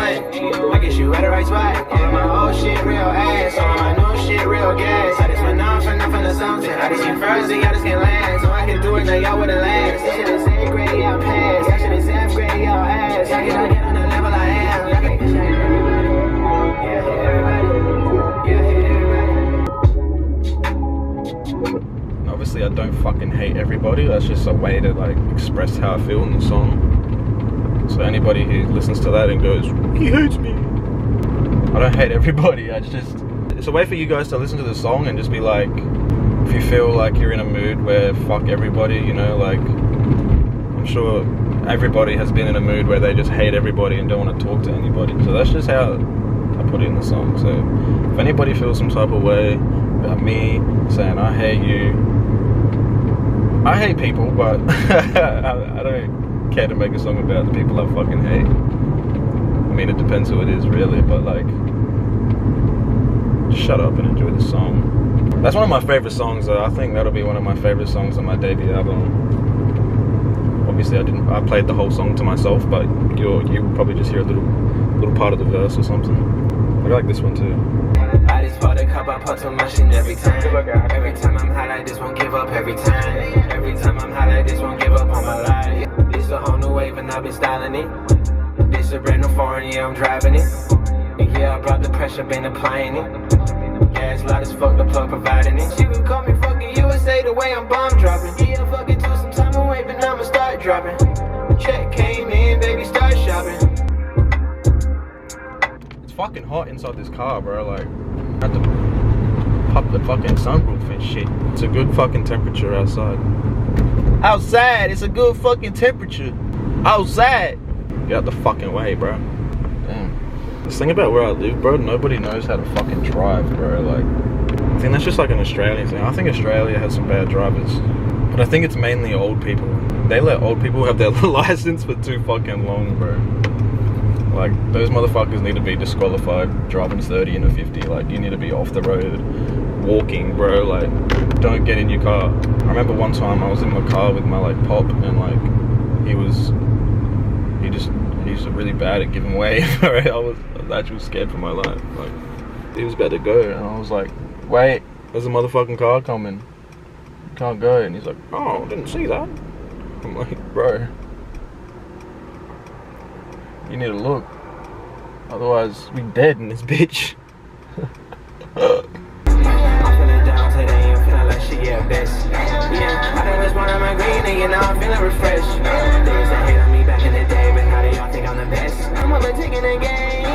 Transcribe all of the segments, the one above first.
one. I guess you at the right spot. And my old shit real ass, all my new shit real gas. I just went on for nothing or something. I just get first and y'all just get last. So I can do it now, y'all wouldn't last. This shit is 8th grade, y'all pass. That shit is 7th grade, y'all ass. Y'all can get on the level I am. Y'all can hit everybody. Yeah, hit everybody. Yeah, hit everybody. Obviously I don't fucking hate everybody, that's just a way to like express how I feel in the song. So anybody who listens to that and goes, he hates me, I don't hate everybody. It's a way for you guys to listen to the song and just be like, if you feel like you're in a mood where fuck everybody, you know, like I'm sure everybody has been in a mood where they just hate everybody and don't want to talk to anybody. So that's just how I put it in the song. So if anybody feels some type of way about me saying I hate you, I hate people, but I don't care to make a song about the people I fucking hate. I mean, it depends who it is, really, but like, just shut up and enjoy the song. That's one of my favorite songs, though. I think that'll be one of my favorite songs on my debut album. Obviously, I played the whole song to myself, but you'll probably just hear a little part of the verse or something. I like this one too. I just bought a cup, I put too much in every time. Every time I'm high like this, won't give up every time. Every time I'm high like this, won't give up on my life. This a whole new wave and I've been styling it. This a brand new foreign, yeah, I'm driving it. And yeah, I brought the pressure, been applying it. Yeah, it's loud as fuck, the plug providing it. She would call me fucking USA the way I'm bomb dropping. Yeah, fucking took some time away, but now I'ma start dropping. Check came in, baby, start shopping. It's fucking hot inside this car, bro. Like, I have to pop the fucking sunroof and shit. It's a good fucking temperature outside. Outside, it's a good fucking temperature. Outside. Get out the fucking way, bro. Damn. This thing about where I live, bro, nobody knows how to fucking drive, bro. Like, I think that's just like an Australian thing. I think Australia has some bad drivers, but I think it's mainly old people. They let old people have their license for too fucking long, bro. Like, those motherfuckers need to be disqualified driving 30 and a 50. Like, you need to be off the road, walking, bro. Like, don't get in your car. I remember one time I was in my car with my, like, pop, and, like, he's really bad at giving way. I was actually scared for my life. Like, he was about to go, and I was like, wait, there's a motherfucking car coming. You can't go. And he's like, oh, I didn't see that. I'm like, bro, you need to look, otherwise we dead in this bitch. I'm feeling down today, I'm feeling like she get best. Yeah, I done was one of my green and you know I'm feeling refreshed. They used to hate on me back in the day, but now they all think I'm the best. I'm overtaking the game.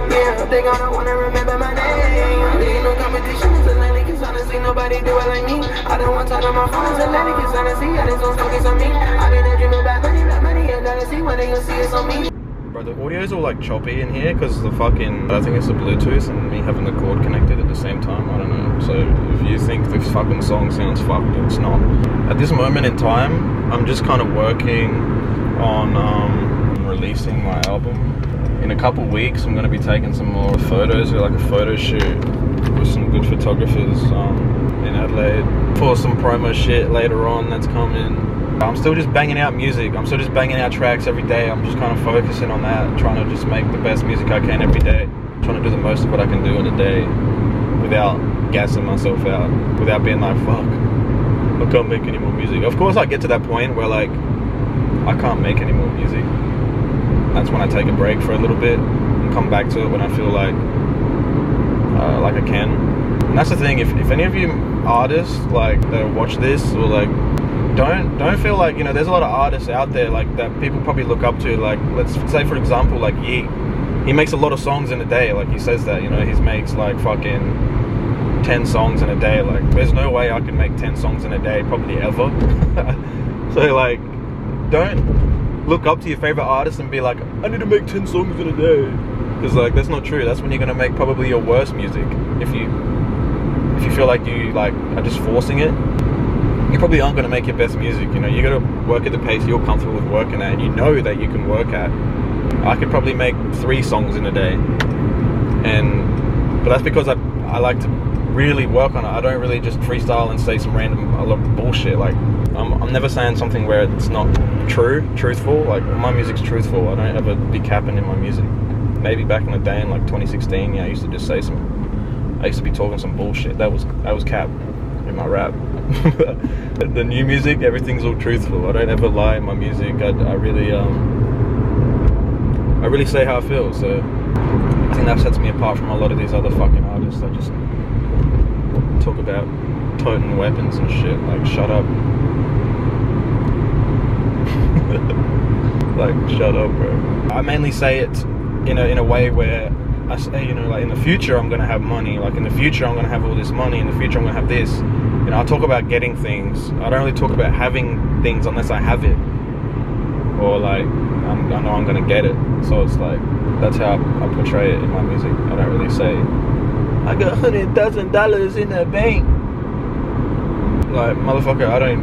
Yeah, they gonna wanna remember my name. There ain't no competition, it's Atlantic, cause honestly nobody do it like me. I don't want to talk to my phones, Atlantic, cause honestly I just don't focus on me. I been a dream about money, and honestly when they gonna see it's on me. Bro, the audio's all like choppy in here because the fucking, I think it's the Bluetooth and me having the cord connected at the same time, I don't know. So if you think this fucking song sounds fucked, it's not. At this moment in time, I'm just kind of working on releasing my album. In a couple weeks, I'm going to be taking some more photos, like a photo shoot with some good photographers in Adelaide for some promo shit later on that's coming. I'm still just banging out music. I'm still just banging out tracks every day. I'm just kind of focusing on that, trying to just make the best music I can every day. Trying to do the most of what I can do in a day without gassing myself out, without being like, fuck, I can't make any more music. Of course I get to that point where like, I can't make any more music. That's when I take a break for a little bit and come back to it when I feel like I can. And that's the thing, if any of you artists like that watch this or like, don't feel like, you know, there's a lot of artists out there like that people probably look up to. Like, let's say for example, like he makes a lot of songs in a day. Like he says that, you know, he makes like fucking 10 songs in a day. Like there's no way I can make 10 songs in a day, probably ever. So like, don't look up to your favorite artist and be like, I need to make 10 songs in a day, because like that's not true. That's when you're gonna make probably your worst music. If you feel like you like are just forcing it, you probably aren't going to make your best music. You know, you got to work at the pace you're comfortable with working at, and you know that you can work at. I could probably make 3 songs in a day, but that's because I like to really work on it. I don't really just freestyle and say some random a lot of bullshit. Like I'm never saying something where it's not truthful. Like my music's truthful. I don't ever be capping in my music. Maybe back in the day in like 2016, I used to just say I used to be talking some bullshit. That was cap in my rap. The new music, everything's all truthful. I don't ever lie in my music. I really say how I feel. So I think that sets me apart from a lot of these other fucking artists that just talk about toting weapons and shit. Like, shut up. Like, shut up, bro. I mainly say it in a way where I say, you know, like in the future I'm gonna have money. Like in the future I'm gonna have all this money. In the future I'm gonna have this. You know, I talk about getting things. I don't really talk about having things unless I have it, or like I know I'm gonna get it. So it's like that's how I portray it in my music. I don't really say I got $100,000 in the bank. Like, motherfucker, I don't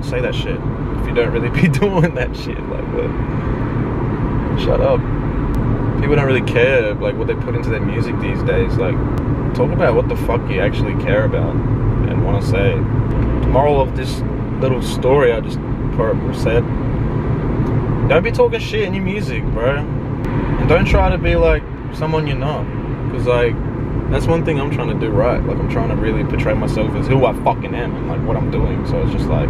say that shit if you don't really be doing that shit. Like, what? Shut up. People don't really care like what they put into their music these days. Like, talk about what the fuck you actually care about and want to say. The moral of this little story I just said: don't be talking shit in your music, bro, and don't try to be like someone you're not, because like that's one thing I'm trying to do right. Like, I'm trying to really portray myself as who I fucking am and like what I'm doing. So it's just like,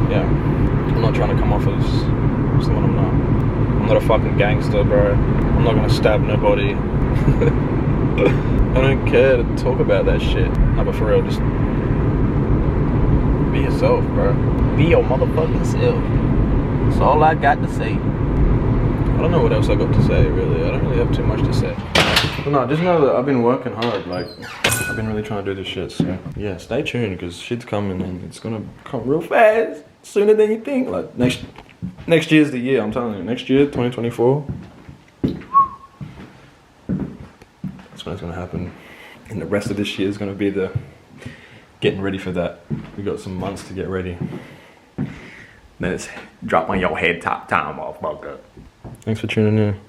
yeah, I'm not trying to come off as someone I'm not. I'm not a fucking gangster, bro. I'm not gonna stab nobody. I don't care to talk about that shit. No, but for real, just be yourself, bro. Be your motherfucking self. That's all I got to say. I don't know what else I got to say, really. I don't really have too much to say. But no, just know that I've been working hard. Like, I've been really trying to do this shit. So yeah, stay tuned, because shit's coming and it's gonna come real fast, sooner than you think. Like next year's the year. I'm telling you, next year, 2024. That's when it's gonna happen. And the rest of this year is gonna be the getting ready for that. We got some months to get ready. Then it's drop on your head top time, motherfucker. Thanks for tuning in.